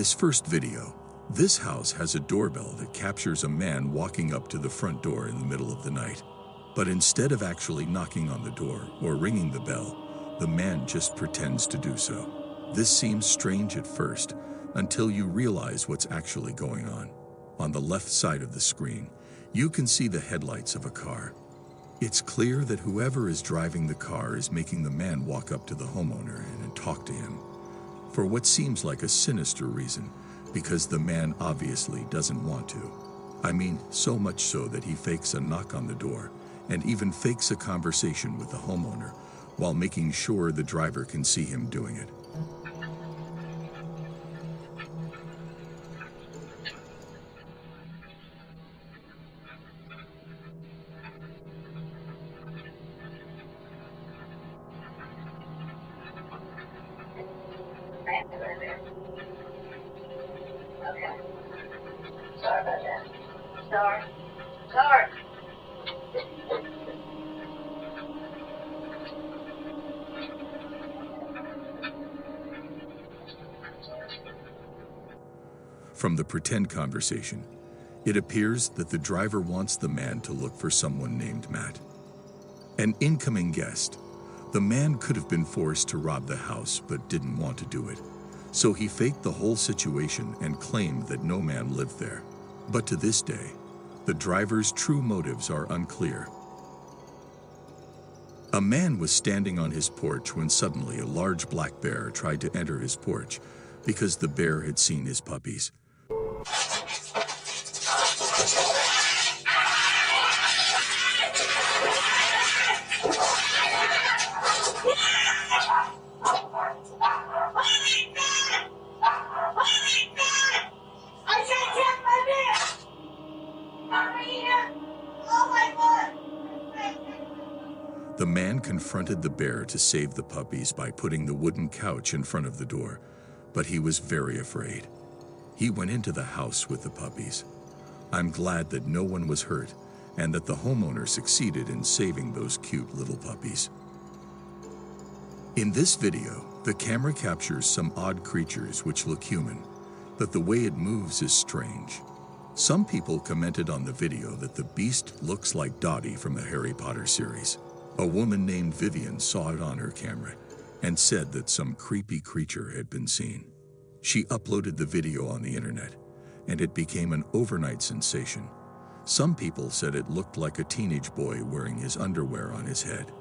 this first video, this house has a doorbell that captures a man walking up to the front door in the middle of the night. But instead of actually knocking on the door or ringing the bell, the man just pretends to do so. This seems strange at first, until you realize what's actually going on. On the left side of the screen, you can see the headlights of a car. It's clear that whoever is driving the car is making the man walk up to the homeowner and talk to him, for what seems like a sinister reason, because the man obviously doesn't want to. I mean, so much so that he fakes a knock on the door and even fakes a conversation with the homeowner while making sure the driver can see him doing it. Okay. Sorry about that. Sorry. From the pretend conversation, it appears that the driver wants the man to look for someone named Matt. An incoming guest. The man could have been forced to rob the house but didn't want to do it. So he faked the whole situation and claimed that no man lived there. But to this day, the driver's true motives are unclear. A man was standing on his porch when suddenly a large black bear tried to enter his porch because the bear had seen his puppies. The man confronted the bear to save the puppies by putting the wooden couch in front of the door, but he was very afraid. He went into the house with the puppies. I'm glad that no one was hurt and that the homeowner succeeded in saving those cute little puppies. In this video, the camera captures some odd creatures which look human, but the way it moves is strange. Some people commented on the video that the beast looks like Dottie from the Harry Potter series. A woman named Vivian saw it on her camera and said that some creepy creature had been seen. She uploaded the video on the internet, and it became an overnight sensation. Some people said it looked like a teenage boy wearing his underwear on his head.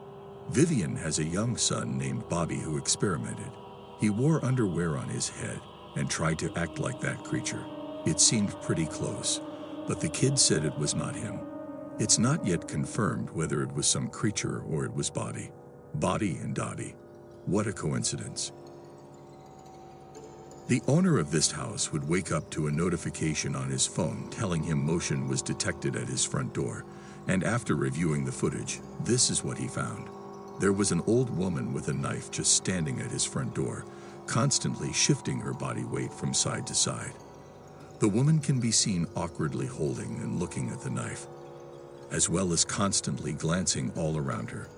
Vivian has a young son named Bobby who experimented. He wore underwear on his head and tried to act like that creature. It seemed pretty close, but the kid said it was not him. It's not yet confirmed whether it was some creature or it was Bobby. Bobby and Dottie. What a coincidence. The owner of this house would wake up to a notification on his phone telling him motion was detected at his front door, and after reviewing the footage, this is what he found. There was an old woman with a knife just standing at his front door, constantly shifting her body weight from side to side. The woman can be seen awkwardly holding and looking at the knife, as well as constantly glancing all around her.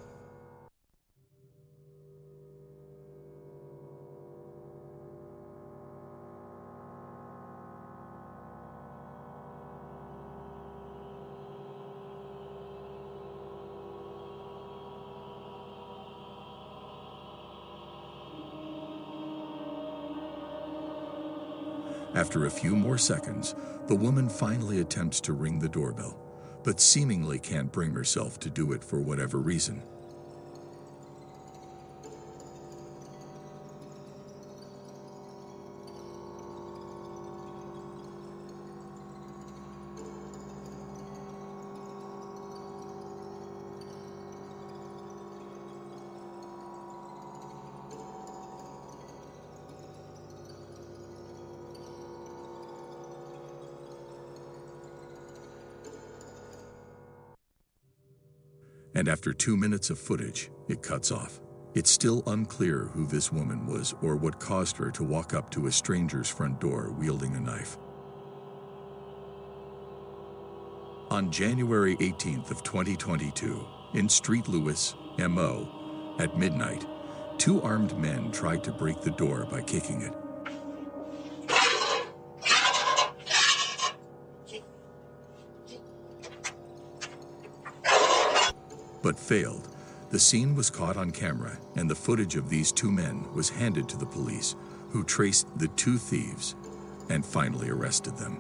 After a few more seconds, the woman finally attempts to ring the doorbell, but seemingly can't bring herself to do it for whatever reason. And after 2 minutes of footage, it cuts off. It's still unclear who this woman was or what caused her to walk up to a stranger's front door wielding a knife. On January 18th of 2022, in Street Lewis, MO, at midnight, 2 armed men tried to break the door by kicking it. but failed. The scene was caught on camera, and the footage of these two men was handed to the police, who traced the two thieves and finally arrested them.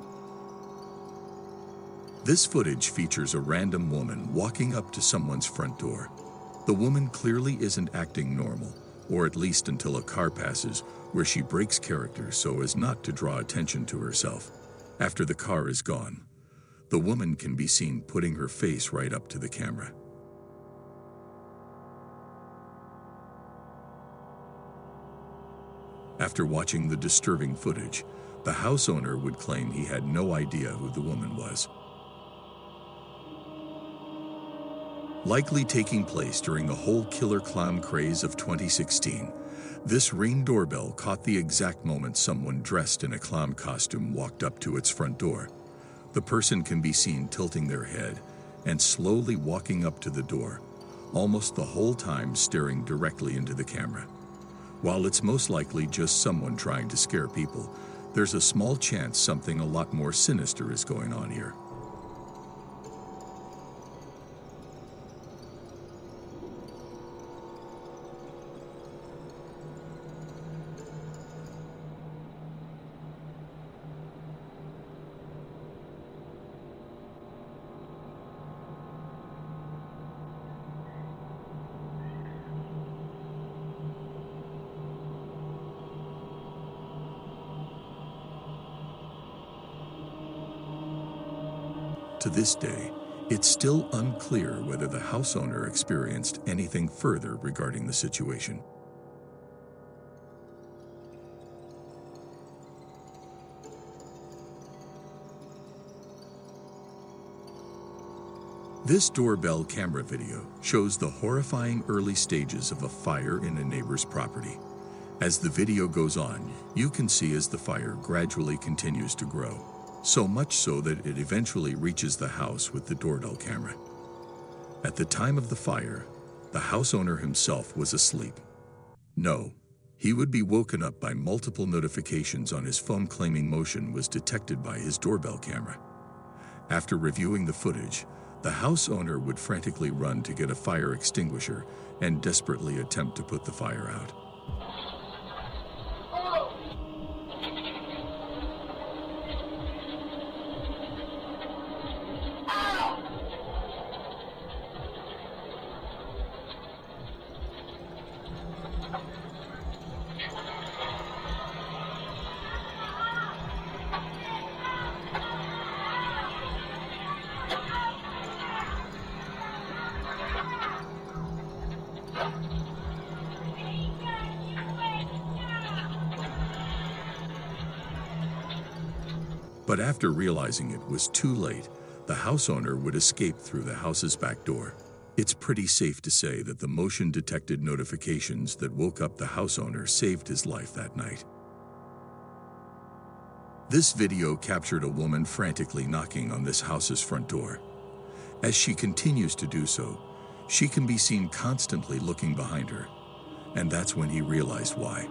This footage features a random woman walking up to someone's front door. The woman clearly isn't acting normal, or at least until a car passes, where she breaks character so as not to draw attention to herself. After the car is gone, the woman can be seen putting her face right up to the camera. After watching the disturbing footage, the house owner would claim he had no idea who the woman was. Likely taking place during the whole killer clown craze of 2016, this Ring doorbell caught the exact moment someone dressed in a clown costume walked up to its front door. The person can be seen tilting their head and slowly walking up to the door, almost the whole time staring directly into the camera. While it's most likely just someone trying to scare people, there's a small chance something a lot more sinister is going on here. To this day, it's still unclear whether the house owner experienced anything further regarding the situation. This doorbell camera video shows the horrifying early stages of a fire in a neighbor's property. As the video goes on, you can see as the fire gradually continues to grow. So much so that it eventually reaches the house with the doorbell camera. At the time of the fire, the house owner himself was asleep. No, he would be woken up by multiple notifications on his phone claiming motion was detected by his doorbell camera. After reviewing the footage, the house owner would frantically run to get a fire extinguisher and desperately attempt to put the fire out. But after realizing it was too late, the house owner would escape through the house's back door. It's pretty safe to say that the motion-detected notifications that woke up the house owner saved his life that night. This video captured a woman frantically knocking on this house's front door. As she continues to do so, she can be seen constantly looking behind her, and that's when he realized why.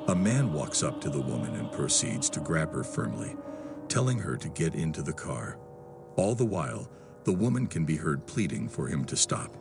A man walks up to the woman and proceeds to grab her firmly, telling her to get into the car. All the while, the woman can be heard pleading for him to stop.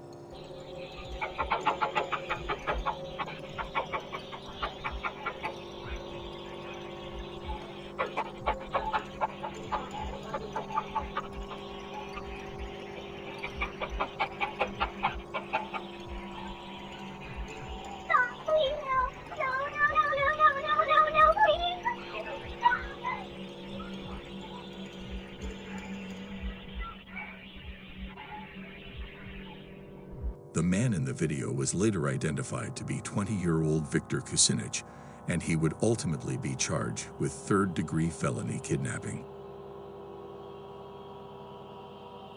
The man in the video was later identified to be 20-year-old Victor Kucinich, and he would ultimately be charged with third-degree felony kidnapping.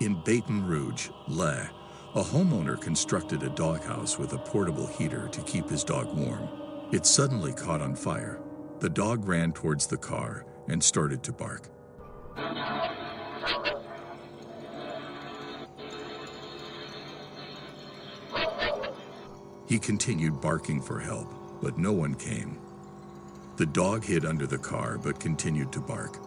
In Baton Rouge, Le, a homeowner constructed a doghouse with a portable heater to keep his dog warm. It suddenly caught on fire. The dog ran towards the car and started to bark. He continued barking for help, but no one came. The dog hid under the car but continued to bark.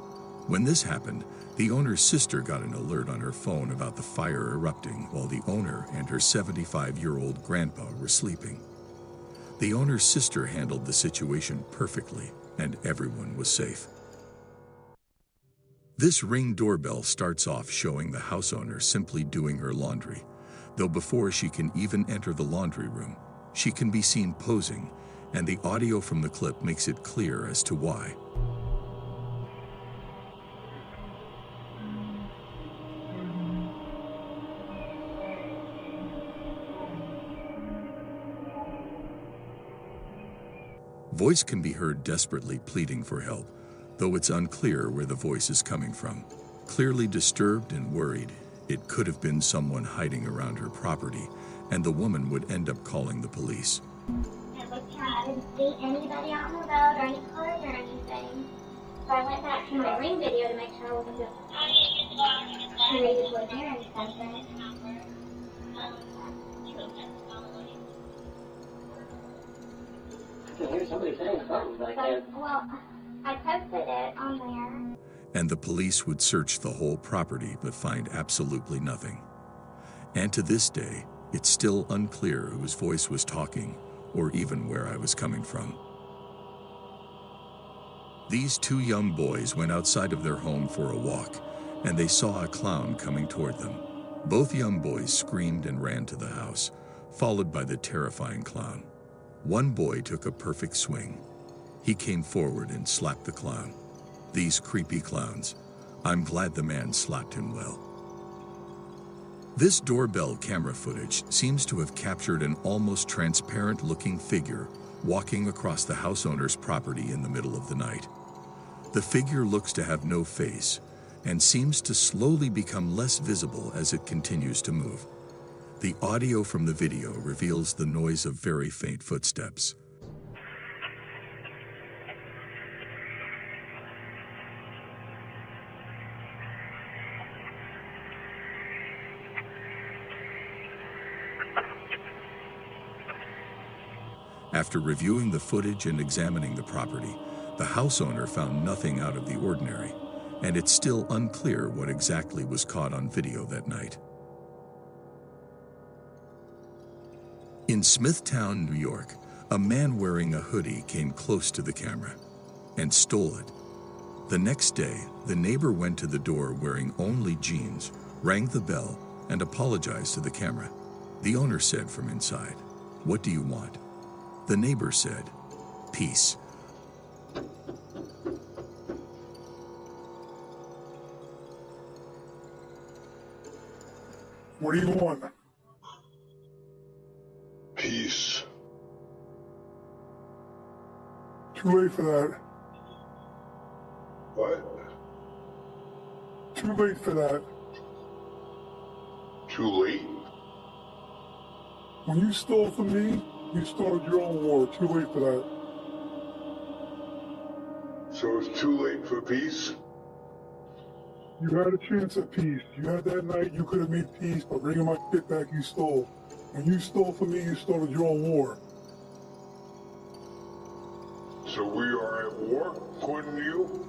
When this happened, the owner's sister got an alert on her phone about the fire erupting while the owner and her 75-year-old grandpa were sleeping. The owner's sister handled the situation perfectly, and everyone was safe. This Ring doorbell starts off showing the house owner simply doing her laundry, though before she can even enter the laundry room, she can be seen posing, and the audio from the clip makes it clear as to why. Voice can be heard desperately pleading for help, though it's unclear where the voice is coming from. Clearly disturbed and worried, it could have been someone hiding around her property, and the woman would end up calling the police. I didn't see anybody out on the road or any cars or anything. So I went back to my Ring video to make sure I wasn't just created with hearing something. I can hear somebody saying something, but I can't. Well, I posted it on there. And the police would search the whole property but find absolutely nothing. And to this day, it's still unclear whose voice was talking or even where I was coming from. These two young boys went outside of their home for a walk, and they saw a clown coming toward them. Both young boys screamed and ran to the house, followed by the terrifying clown. One boy took a perfect swing. He came forward and slapped the clown. These creepy clowns. I'm glad the man slapped him well. This doorbell camera footage seems to have captured an almost transparent-looking figure walking across the house owner's property in the middle of the night. The figure looks to have no face and seems to slowly become less visible as it continues to move. The audio from the video reveals the noise of very faint footsteps. After reviewing the footage and examining the property, the house owner found nothing out of the ordinary, and it's still unclear what exactly was caught on video that night. In Smithtown, New York, a man wearing a hoodie came close to the camera and stole it. The next day, the neighbor went to the door wearing only jeans, rang the bell, and apologized to the camera. The owner said from inside, "What do you want?" The neighbor said, "Peace." What do you want? Peace. Too late for that. What? Too late for that. Too late? When you stole from me, you started your own war. Too late for that. So it's too late for peace? You had a chance at peace. You had that night, you could have made peace by bringing my shit back you stole. When you stole from me, you started your own war. So we are at war, according to you?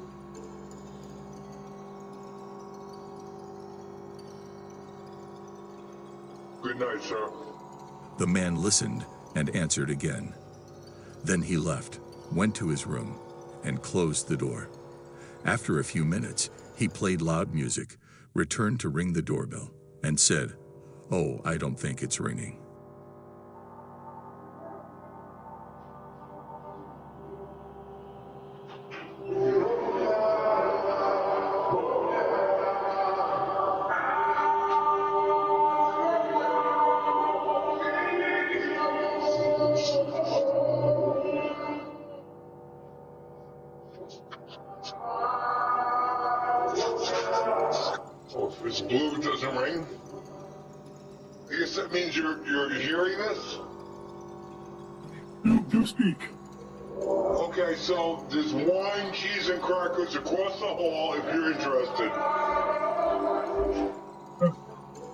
Good night, sir. The man listened and answered again. Then he left, went to his room, and closed the door. After a few minutes, he played loud music, returned to ring the doorbell, and said, "Oh, I don't think it's ringing." Oh, if it's blue, it doesn't ring? I guess that means you're hearing this? Do speak. Okay, so there's wine, cheese, and crackers across the hall if you're interested.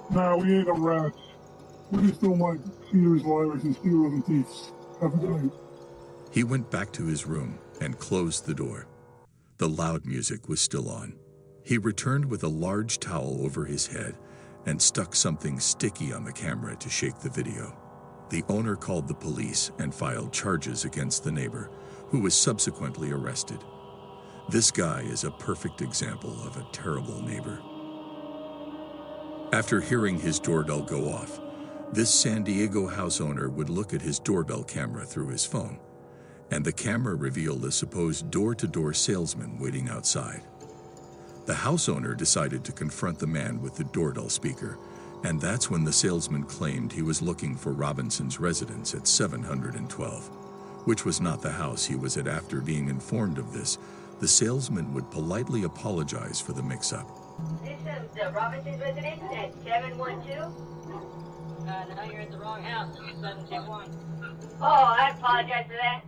Nah, we ain't no rats. We just don't like cheaters, liars, and stealers and thieves. Have a good night. He went back to his room and closed the door. The loud music was still on. He returned with a large towel over his head and stuck something sticky on the camera to shake the video. The owner called the police and filed charges against the neighbor, who was subsequently arrested. This guy is a perfect example of a terrible neighbor. After hearing his doorbell go off, this San Diego house owner would look at his doorbell camera through his phone, and the camera revealed a supposed door-to-door salesman waiting outside. The house owner decided to confront the man with the doorbell speaker, and that's when the salesman claimed he was looking for Robinson's residence at 712, which was not the house he was at. After being informed of this, the salesman would politely apologize for the mix-up. This is the Robinson's residence at 712? No, you're at the wrong house. This is 721. Oh, I apologize for that.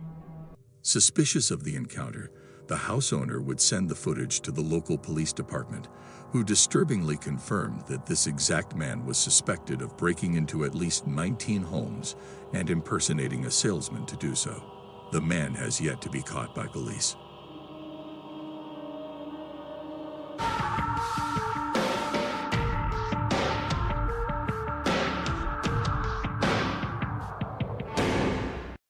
Suspicious of the encounter, the house owner would send the footage to the local police department, who disturbingly confirmed that this exact man was suspected of breaking into at least 19 homes and impersonating a salesman to do so. The man has yet to be caught by police.